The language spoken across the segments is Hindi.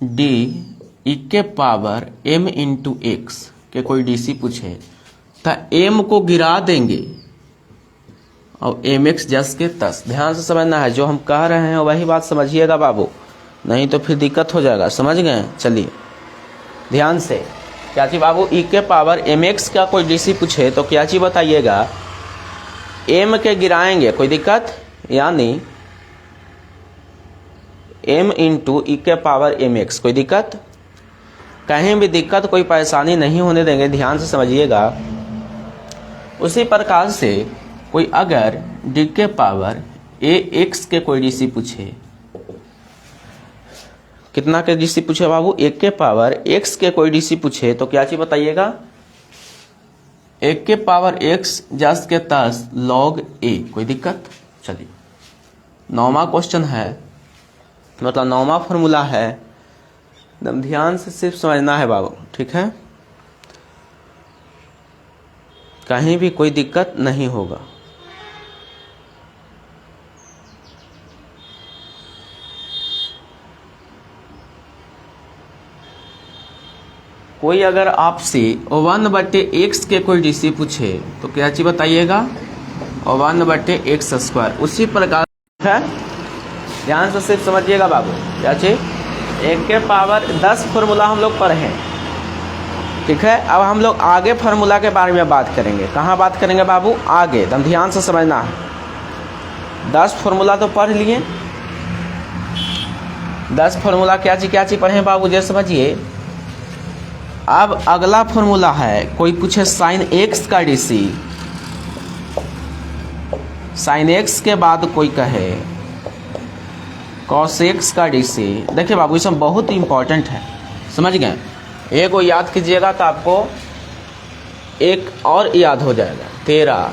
डी ई के पावर m इंटू एक्स के कोई डीसी पूछे तो m को गिरा देंगे और mx जस के तस। ध्यान से समझना है, जो हम कह रहे हैं वही बात समझिएगा बाबू, नहीं तो फिर दिक्कत हो जाएगा। समझ गए? चलिए ध्यान से, क्या चीज बाबू, ई के पावर mx का कोई डीसी पूछे तो क्या चीज बताइएगा, m के गिराएंगे, कोई दिक्कत, यानी m इंटू ई के पावर mx, कोई दिक्कत, कहीं भी दिक्कत कोई परेशानी नहीं होने देंगे। ध्यान से समझिएगा। उसी प्रकार से कोई अगर डी के पावर ए एक्स के कोई डीसी पूछे, कितना के डीसी पूछे बाबू, एक के पावर एक्स के कोई डीसी पूछे तो क्या चीज बताइएगा, एक के पावर एक्स जस के तस लॉग ए, कोई दिक्कत। चलिए 9वां क्वेश्चन है, मतलब 9वां फॉर्मूला है, एकदम ध्यान से सिर्फ समझना है बाबू, ठीक है, कहीं भी कोई दिक्कत नहीं होगा। कोई अगर आपसे 1/x के कोई डीसी पूछे तो क्या चीज बताइएगा, 1/x²। उसी प्रकार है, ध्यान से सिर्फ समझिएगा बाबू, क्या चीज, एक के पावर 10 फॉर्मूला हम लोग पढ़े हैं, ठीक है। अब हम लोग आगे फार्मूला के बारे में बात करेंगे। कहाँ बात करेंगे बाबू, आगे, एकदम ध्यान से समझना है। 10 फॉर्मूला तो पढ़ लिए, 10 फॉर्मूला क्या चीज पढ़े बाबू, जैसे समझिए। अब अगला फॉर्मूला है, कोई पूछे साइन एक्स का डीसी, साइन एक्स के बाद कोई कहे कॉस एक्स का डीसी। देखिए बाबू, इसमें बहुत इंपॉर्टेंट है, समझ गए। एक को याद कीजिएगा तो आपको एक और याद हो जाएगा। 13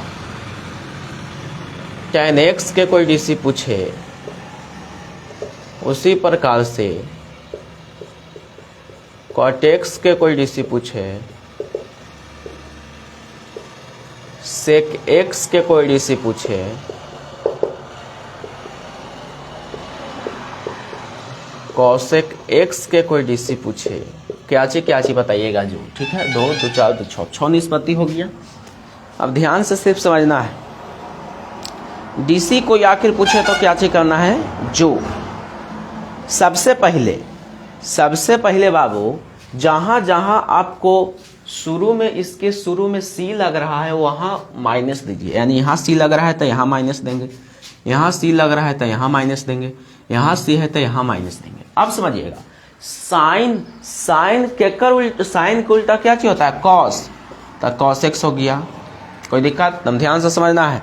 tan x के कोई डीसी पूछे, उसी प्रकार से cot x के कोई डीसी पूछे, sec x के कोई डीसी पूछे, cosec x के कोई डीसी पूछे, क्या चीज बताइएगा जो, ठीक है। 2 2 4 2 6 निष्पत्ति हो गया। अब ध्यान से सिर्फ समझना है, डीसी कोई आखिर पूछे तो क्या चीज करना है, जो सबसे पहले बाबू जहां जहां आपको शुरू में, इसके शुरू में सी लग रहा है वहां माइनस दीजिए, यानी यहाँ सी लग रहा है तो यहाँ माइनस देंगे, यहाँ सी लग रहा है तो यहाँ माइनस देंगे, यहाँ सी है तो यहाँ माइनस देंगे। अब समझिएगा, साइन के उल्टा क्या चीज होता है, कॉस, तो कॉस एक्स हो गया, कोई दिक्कत, तुम ध्यान से समझना है,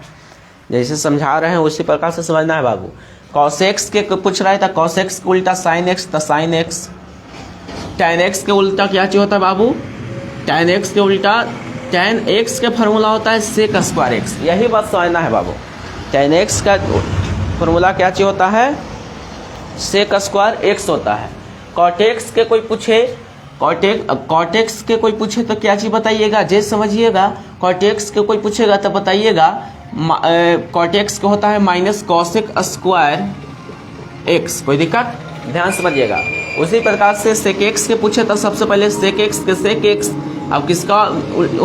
जैसे समझा रहे हैं उसी प्रकार से समझना है बाबू। कॉस एक्स के पूछ रहा है तो कॉस एक्स के उल्टा साइन एक्स, तो साइन एक्स। tan एक्स के उल्टा क्या चीज होता है बाबू, tan एक्स के उल्टा, tan एक्स के फॉर्मूला होता है सेक स्क्वायर एक्स, यही बात समझना है बाबू। tan एक्स का फॉर्मूला क्या चीज होता है, सेक स्क्वायर एक्स होता है। cot एक्स के कोई पूछे, cot एक्स के कोई पूछे तो क्या चीज बताइएगा, जैसे समझिएगा। cot एक्स के कोई पूछेगा तो बताइएगा, cot एक्स का होता है माइनस कॉसेक स्क्वायर एक्स, कोई दिक्कत, ध्यान समझिएगा। उसी प्रकार से सेक एक्स के पूछे तो सबसे पहले सेक एक्स के सेक एक्स, अब किसका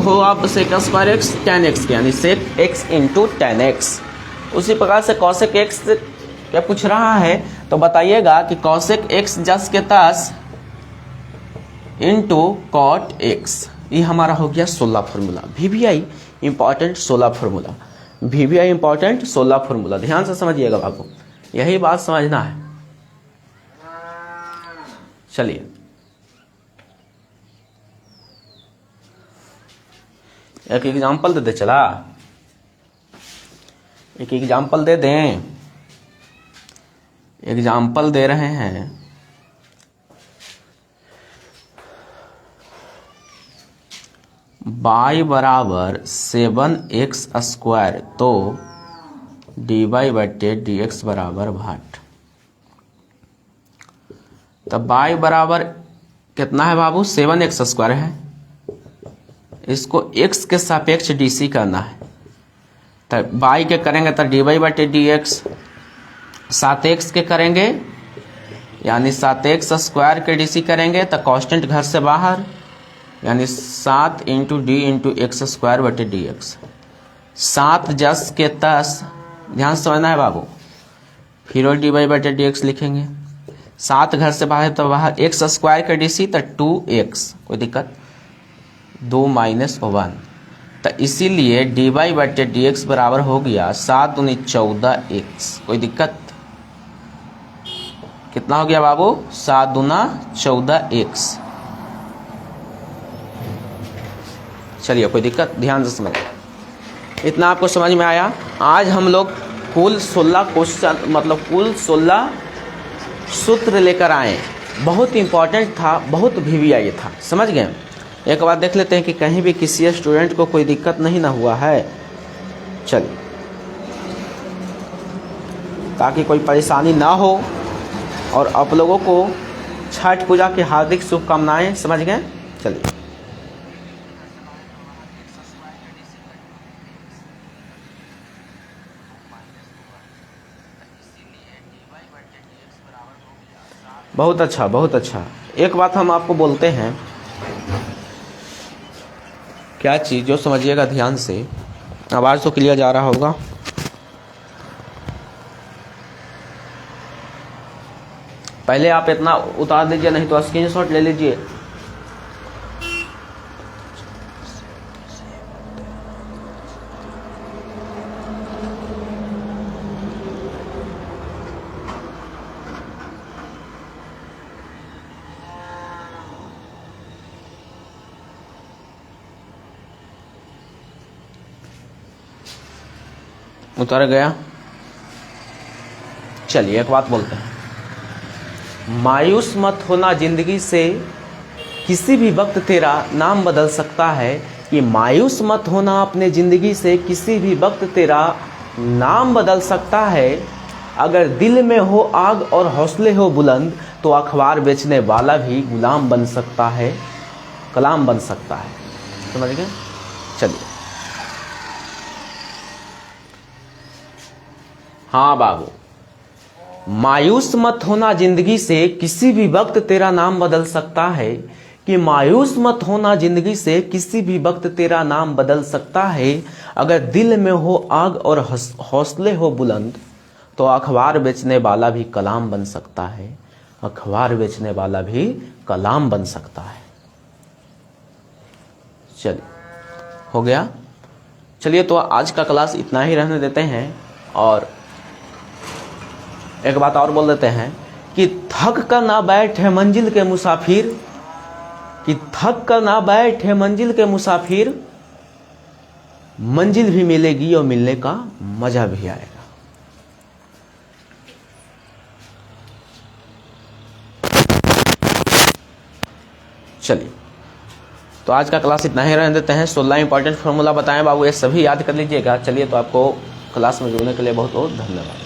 हो आप, sec square x tan x के, यानी sec x into tan x. उसी प्रकार से कॉसेक एक्स क्या पूछ रहा है तो बताइएगा कि कॉसेक एक्स जस के तस इंटू कॉट एक्स। ये हमारा हो गया 16 formula, VBI important 16 formula, VBI important 16 formula. ध्यान से समझिएगा बाबू, यही बात समझना है। चलिए एक एग्जाम्पल दे दे, चला एक एग्जाम्पल दे दें, एग्जाम्पल दे रहे हैं। y बराबर 7x² तो dy/dx बराबर भाट। तब y बराबर कितना है बाबू, 7x² है, इसको x के सापेक्ष dc करना है, तब y के करेंगे तो dy/dx, 7x के करेंगे यानी 7x² के DC करेंगे तो कांस्टेंट घर से बाहर, यानी 7 × d × x² बटे dx। 7 जस के 10, ध्यान से समझना है बाबू, फिर dy बटे dx लिखेंगे। 7 घर से बाहर तो बाहर, x² के DC तो 2x, कोई दिक्कत, 2 - 1, तो इसीलिए dy बटे dx बराबर हो गया 7 × 14x। कोई दिक्कत, कितना हो गया बाबू, 7 × 14x। चलिए कोई दिक्कत, ध्यान से समझ, इतना आपको समझ में आया। आज हम लोग कुल 16 क्वेश्चन, मतलब कुल 16 सूत्र लेकर आए। बहुत इंपॉर्टेंट था, बहुत VVI था, समझ गए। एक बार देख लेते हैं कि कहीं भी किसी स्टूडेंट को कोई दिक्कत नहीं ना हुआ है। चलिए, ताकि कोई परेशानी ना हो, और आप लोगों को छठ पूजा की हार्दिक शुभकामनाएं, समझ गए। चलिए, बहुत अच्छा, बहुत अच्छा। एक बात हम आपको बोलते हैं, क्या चीज़, जो समझिएगा ध्यान से। आवाज़ तो क्लियर जा रहा होगा। पहले आप इतना उतार दीजिए, नहीं तो स्क्रीनशॉट ले लीजिए। उतर गया। चलिए एक बात बोलते हैं, मायूस मत होना, जिंदगी से किसी भी वक्त तेरा नाम बदल सकता है। कि मायूस मत होना, अपने ज़िंदगी से किसी भी वक्त तेरा नाम बदल सकता है। अगर दिल में हो आग और हौसले हो बुलंद, तो अखबार बेचने वाला भी गुलाम बन सकता है, कलाम बन सकता है। समझ गए। चलिए, हाँ बाबू, मायूस मत होना, जिंदगी से किसी भी वक्त तेरा नाम बदल सकता है। कि मायूस मत होना, जिंदगी से किसी भी वक्त तेरा नाम बदल सकता है। अगर दिल में हो आग और हौसले हो बुलंद, तो अखबार बेचने वाला भी कलाम बन सकता है, अखबार बेचने वाला भी कलाम बन सकता है। चलिए, हो गया। चलिए, तो आज का क्लास इतना ही रहने देते हैं। और एक बात और बोल देते हैं कि थक कर ना बैठे मंजिल के मुसाफिर, कि थक कर ना बैठे मंजिल के मुसाफिर, मंजिल भी मिलेगी और मिलने का मजा भी आएगा। चलिए, तो आज का क्लास इतना ही रहने देते हैं। 16 इंपॉर्टेंट फॉर्मूला बताएं बाबू, ये सभी याद कर लीजिएगा। चलिए, तो आपको क्लास में जुड़ने के लिए बहुत बहुत धन्यवाद।